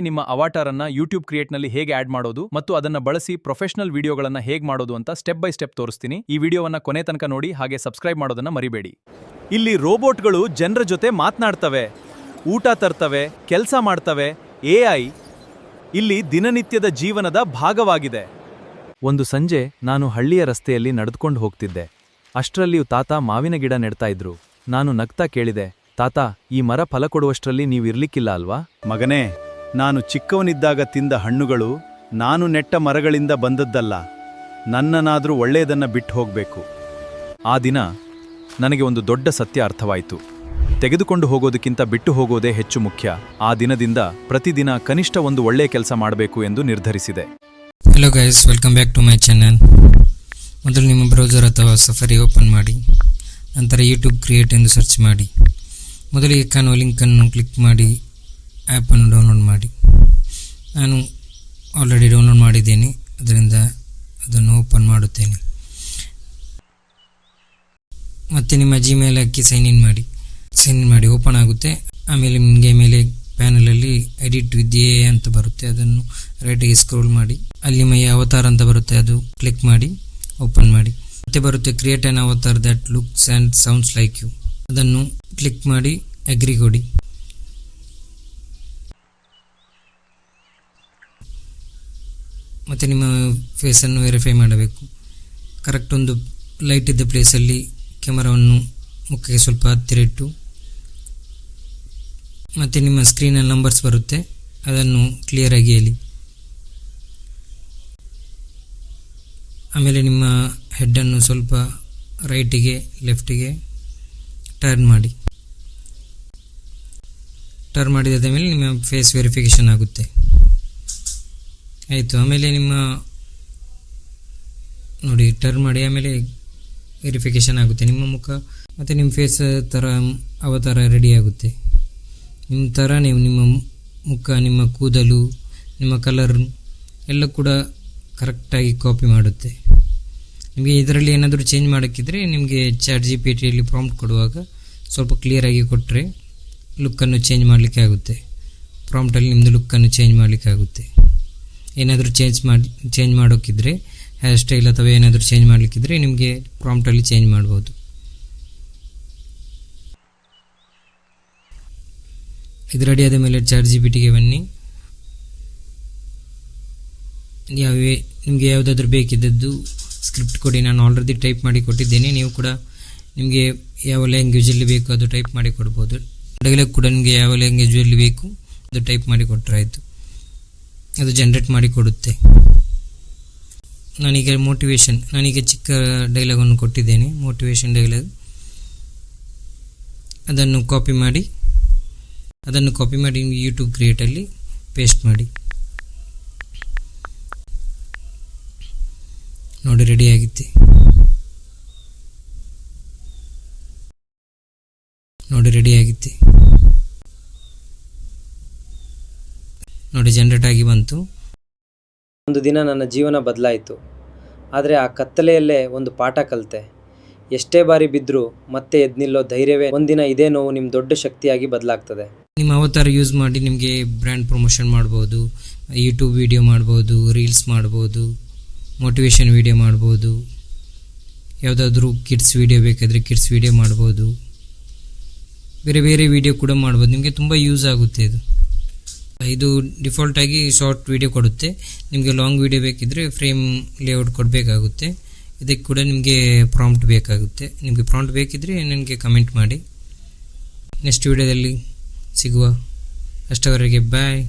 ನಿಮ್ಮ ಅವತಾರ್ ಅನ್ನು YouTube create ನಲ್ಲಿ ಹೇಗೆ ಆಡ್ ಮಾಡೋದು ಮತ್ತು ಅದನ್ನ ಬಳಸಿ ಪ್ರೊಫೆಷನಲ್ ವಿಡಿಯೋಗಳನ್ನು ಹೇಗೆ ಮಾಡೋದು ಅಂತ ಸ್ಟೆಪ್ ಬೈ ಸ್ಟೆಪ್ ತೋರಿಸ್ತೀನಿ. ಈ ವಿಡಿಯೋವನ್ನ ಕೊನೆ ತನಕ ನೋಡಿ, ಹಾಗೆ ಸಬ್ಸ್ಕ್ರೈಬ್ ಮಾಡೋದನ್ನ ಮರಿಬೇಡಿ. ಇಲ್ಲಿ ರೋಬೋಟ್ಗಳು ಜನರ ಜೊತೆ ಮಾತನಾಡ್ತವೆ, ಊಟ ತರ್ತವೆ, ಕೆಲಸ ಮಾಡ್ತವೆ. AI ಇಲ್ಲಿ ದಿನನಿತ್ಯದ ಜೀವನದ ಭಾಗವಾಗಿದೆ. ಒಂದು ಸಂಜೆ ನಾನು ಹಳ್ಳಿಯ ರಸ್ತೆಯಲ್ಲಿ ನಡೆದುಕೊಂಡು ಹೋಗ್ತಿದ್ದೆ. ಅಷ್ಟರಲ್ಲಿಯೂ ತಾತ ಮಾವಿನ ಗಿಡ ನೆಡ್ತಾ ಇದ್ರು. ನಾನು ನಗ್ತಾ ಕೇಳಿದೆ, ತಾತ, ಈ ಮರ ಫಲ ಕೊಡುವಷ್ಟರಲ್ಲಿ ನೀವಿರ್ಲಿಕ್ಕಿಲ್ಲ ಅಲ್ವಾ? ಮಗನೇ, ನಾನು ಚಿಕ್ಕವನಿದ್ದಾಗ ತಿಂದ ಹಣ್ಣುಗಳು ನಾನು ನೆಟ್ಟ ಮರಗಳಿಂದ ಬಂದದ್ದಲ್ಲ. ನನ್ನನ್ನಾದ್ರೂ ಒಳ್ಳೆಯದನ್ನ ಬಿಟ್ಟು ಹೋಗ್ಬೇಕು. ಆ ದಿನ ನನಗೆ ಒಂದು ದೊಡ್ಡ ಸತ್ಯ ಅರ್ಥವಾಯಿತು. ತೆಗೆದುಕೊಂಡು ಹೋಗೋದಕ್ಕಿಂತ ಬಿಟ್ಟು ಹೋಗೋದೇ ಹೆಚ್ಚು ಮುಖ್ಯ. ಆ ದಿನದಿಂದ ಪ್ರತಿದಿನ ಕನಿಷ್ಠ ಒಂದು ಒಳ್ಳೆಯ ಕೆಲಸ ಮಾಡಬೇಕು ಎಂದು ನಿರ್ಧರಿಸಿದೆ. Hello guys, welcome back to my channel. ಮೊದಲು ನಿಮ್ಮ ಬ್ರೌಸರ್ ಅಥವಾ ಸಫಾರಿ ಓಪನ್ ಮಾಡಿ, ನಂತರ ಯೂಟ್ಯೂಬ್ ಕ್ರಿಯೇಟ್ ಎಂದು ಸರ್ಚ್ ಮಾಡಿ. ಮೊದಲಿಗೆ ಕಾಣುವ ಲಿಂಕನ್ನು ಕ್ಲಿಕ್ ಮಾಡಿ ಆ್ಯಪನ್ನು ಡೌನ್ಲೋಡ್ ಮಾಡಿ. ನಾನು ಆಲ್ರೆಡಿ ಡೌನ್ಲೋಡ್ ಮಾಡಿದ್ದೇನೆ, ಅದರಿಂದ ಅದನ್ನು ಓಪನ್ ಮಾಡುತ್ತೇನೆ. ಮತ್ತು ನಿಮ್ಮ ಜಿಮೇಲ್ ಹಾಕಿ ಸೈನ್ ಇನ್ ಮಾಡಿ ಓಪನ್ ಆಗುತ್ತೆ. ಆಮೇಲೆ ನಿಮಗೆ ಮೇಲೆ ಪ್ಯಾನಲಲ್ಲಿ ಎಡಿಟ್ ವಿತ್ ಎ ಅಂತ ಬರುತ್ತೆ, ಅದನ್ನು ರೈಟಿಗೆ ಸ್ಕ್ರೋಲ್ ಮಾಡಿ ಅಲ್ಲಿ ಮೈ ಅವತಾರ್ ಅಂತ ಬರುತ್ತೆ, ಅದು ಕ್ಲಿಕ್ ಮಾಡಿ ಓಪನ್ ಮಾಡಿ. ಮತ್ತೆ ಬರುತ್ತೆ create an avatar that looks and sounds like you, ಅದನ್ನು ಕ್ಲಿಕ್ ಮಾಡಿ ಅಗ್ರಿ ಕೊಡಿ. ಮತ್ತು ನಿಮ್ಮ ಫೇಸನ್ನು ವೆರಿಫೈ ಮಾಡಬೇಕು. ಕರೆಕ್ಟ್ ಒಂದು ಲೈಟ್ ಇದ್ದ ಪ್ಲೇಸಲ್ಲಿ ಕ್ಯಾಮರಾವನ್ನು ಮುಖಕ್ಕೆ ಸ್ವಲ್ಪ ಹತ್ತಿರ ಇಟ್ಟು, ಮತ್ತು ನಿಮ್ಮ ಸ್ಕ್ರೀನಲ್ಲಿ ನಂಬರ್ಸ್ ಬರುತ್ತೆ, ಅದನ್ನು ಕ್ಲಿಯರಾಗಿ ಹೇಳಿ. ಆಮೇಲೆ ನಿಮ್ಮ ಹೆಡ್ಡನ್ನು ಸ್ವಲ್ಪ ರೈಟಿಗೆ ಲೆಫ್ಟಿಗೆ ಟರ್ನ್ ಮಾಡಿ. ಟರ್ನ್ ಮಾಡಿದಾದ ಮೇಲೆ ನಿಮ್ಮ ಫೇಸ್ ವೆರಿಫಿಕೇಷನ್ ಆಗುತ್ತೆ. ಆಯಿತು. ಆಮೇಲೆ ನಿಮ್ಮ ನೋಡಿ ಟರ್ನ್ ಮಾಡಿ, ಆಮೇಲೆ ವೆರಿಫಿಕೇಷನ್ ಆಗುತ್ತೆ ನಿಮ್ಮ ಮುಖ ಮತ್ತು ನಿಮ್ಮ ಫೇಸ್ ಥರ ಅವತಾರ ರೆಡಿ ಆಗುತ್ತೆ. ನಿಮ್ಮ ಥರ ನಿಮ್ಮ ಮುಖ, ನಿಮ್ಮ ಕೂದಲು, ನಿಮ್ಮ ಕಲರ್ ಎಲ್ಲ ಕೂಡ ಕರೆಕ್ಟಾಗಿ ಕಾಪಿ ಮಾಡುತ್ತೆ. ನಿಮಗೆ ಇದರಲ್ಲಿ ಏನಾದರೂ ಚೇಂಜ್ ಮಾಡೋಕ್ಕಿದ್ರೆ ನಿಮಗೆ ಚಾಟ್ GPT ಪ್ರಾಂಪ್ಟ್ ಕೊಡುವಾಗ ಸ್ವಲ್ಪ ಕ್ಲಿಯರಾಗಿ ಕೊಟ್ಟರೆ ಲುಕ್ಕನ್ನು ಚೇಂಜ್ ಮಾಡಲಿಕ್ಕೆ ಆಗುತ್ತೆ. ಪ್ರಾಂಪ್ಟಲ್ಲಿ ನಿಮ್ಮದು ಲುಕ್ಕನ್ನು ಚೇಂಜ್ ಮಾಡಲಿಕ್ಕೆ ಆಗುತ್ತೆ. ಏನಾದರೂ ಚೇಂಜ್ ಮಾಡೋಕ್ಕಿದ್ರೆ, ಹೇರ್ ಸ್ಟೈಲ್ ಅಥವಾ ಏನಾದರೂ ಚೇಂಜ್ ಮಾಡಲಿಕ್ಕಿದ್ರೆ ನಿಮಗೆ ಪ್ರಾಂಪ್ಟಲ್ಲಿ ಚೇಂಜ್ ಮಾಡ್ಬೋದು. ಇದು ರೆಡಿ ಆದ ಮೇಲೆ ಚಾಟ್ GPTಗೆ ಬನ್ನಿ. ನಿಮಗೆ ಯಾವುದಾದ್ರೂ ಬೇಕಿದ್ದದ್ದು ಸ್ಕ್ರಿಪ್ಟ್ ಕೊಡಿ. ನಾನು ಆಲ್ರೆಡಿ ಟೈಪ್ ಮಾಡಿ ಕೊಟ್ಟಿದ್ದೇನೆ. ನೀವು ಕೂಡ ನಿಮಗೆ ಯಾವ ಲ್ಯಾಂಗ್ವೇಜಲ್ಲಿ ಬೇಕು ಅದು ಟೈಪ್ ಮಾಡಿ ಕೊಡ್ಬೋದು. ಡೈಲಾಗ್ ಕೂಡ ನಿಮಗೆ ಯಾವ ಲ್ಯಾಂಗ್ವೇಜಲ್ಲಿ ಬೇಕು ಅದು ಟೈಪ್ ಮಾಡಿ ಕೊಟ್ಟರೆ ಆಯಿತು, ಅದು ಜನರೇಟ್ ಮಾಡಿ ಕೊಡುತ್ತೆ. ನಾನೀಗ ಚಿಕ್ಕ ಡೈಲಾಗನ್ನು ಕೊಟ್ಟಿದ್ದೇನೆ, ಮೋಟಿವೇಶನ್ ಡೈಲಾಗ್. ಅದನ್ನು ಕಾಪಿ ಮಾಡಿ ಯೂಟ್ಯೂಬ್ ಕ್ರಿಯೇಟಲ್ಲಿ ಪೇಸ್ಟ್ ಮಾಡಿ. ನೋಡಿ ರೆಡಿ ಆಗಿತ್ತು. ನೋಡಿ ಜನರೇಟ್ ಆಗಿ ಬಂತು. ಒಂದು ದಿನ ನನ್ನ ಜೀವನ ಬದಲಾಯಿತು. ಆದರೆ ಆ ಕತ್ತಲೆಯಲ್ಲೇ ಒಂದು ಪಾಠ ಕಲಿತೆ. ಎಷ್ಟೇ ಬಾರಿ ಬಿದ್ದರೂ ಮತ್ತೆ ಎದ್ದು ನಿಲ್ಲೋ ಧೈರ್ಯವೇ ಒಂದಿನ ಇದೇ ನೋವು ನಿಮ್ಮ ದೊಡ್ಡ ಶಕ್ತಿಯಾಗಿ ಬದಲಾಗ್ತದೆ. ನಿಮ್ಮ ಅವತಾರ ಯೂಸ್ ಮಾಡಿ ನಿಮಗೆ ಬ್ರ್ಯಾಂಡ್ ಪ್ರಮೋಷನ್ ಮಾಡ್ಬೋದು, ಯೂಟ್ಯೂಬ್ ವಿಡಿಯೋ ಮಾಡ್ಬೋದು, ರೀಲ್ಸ್ ಮಾಡ್ಬೋದು, ಮೋಟಿವೇಶನ್ ವಿಡಿಯೋ ಮಾಡ್ಬೋದು, ಯಾವುದಾದ್ರೂ ಕಿಡ್ಸ್ ವಿಡಿಯೋ ಬೇಕಾದರೆ ಕಿಡ್ಸ್ ವಿಡಿಯೋ ಮಾಡ್ಬೋದು, ಬೇರೆ ಬೇರೆ ವಿಡಿಯೋ ಕೂಡ ಮಾಡ್ಬೋದು. ನಿಮಗೆ ತುಂಬ ಯೂಸ್ ಆಗುತ್ತೆ. ಇದು ಡಿಫಾಲ್ಟಾಗಿ ಶಾರ್ಟ್ ವಿಡಿಯೋ ಕೊಡುತ್ತೆ. ನಿಮಗೆ ಲಾಂಗ್ ವಿಡಿಯೋ ಬೇಕಿದ್ದರೆ ಫ್ರೇಮ್ ಲೇಔಟ್ ಕೊಡಬೇಕಾಗುತ್ತೆ. ಇದಕ್ಕೆ ಕೂಡ ನಿಮಗೆ ಪ್ರಾಂಪ್ಟ್ ಬೇಕಾಗುತ್ತೆ. ನಿಮಗೆ ಪ್ರಾಂಪ್ಟ್ ಬೇಕಿದ್ದರೆ ನನಗೆ ಕಮೆಂಟ್ ಮಾಡಿ. ನೆಕ್ಸ್ಟ್ ವಿಡಿಯೋದಲ್ಲಿ ಸಿಗುವ. ಅಷ್ಟವರೆಗೆ ಬಾಯ್.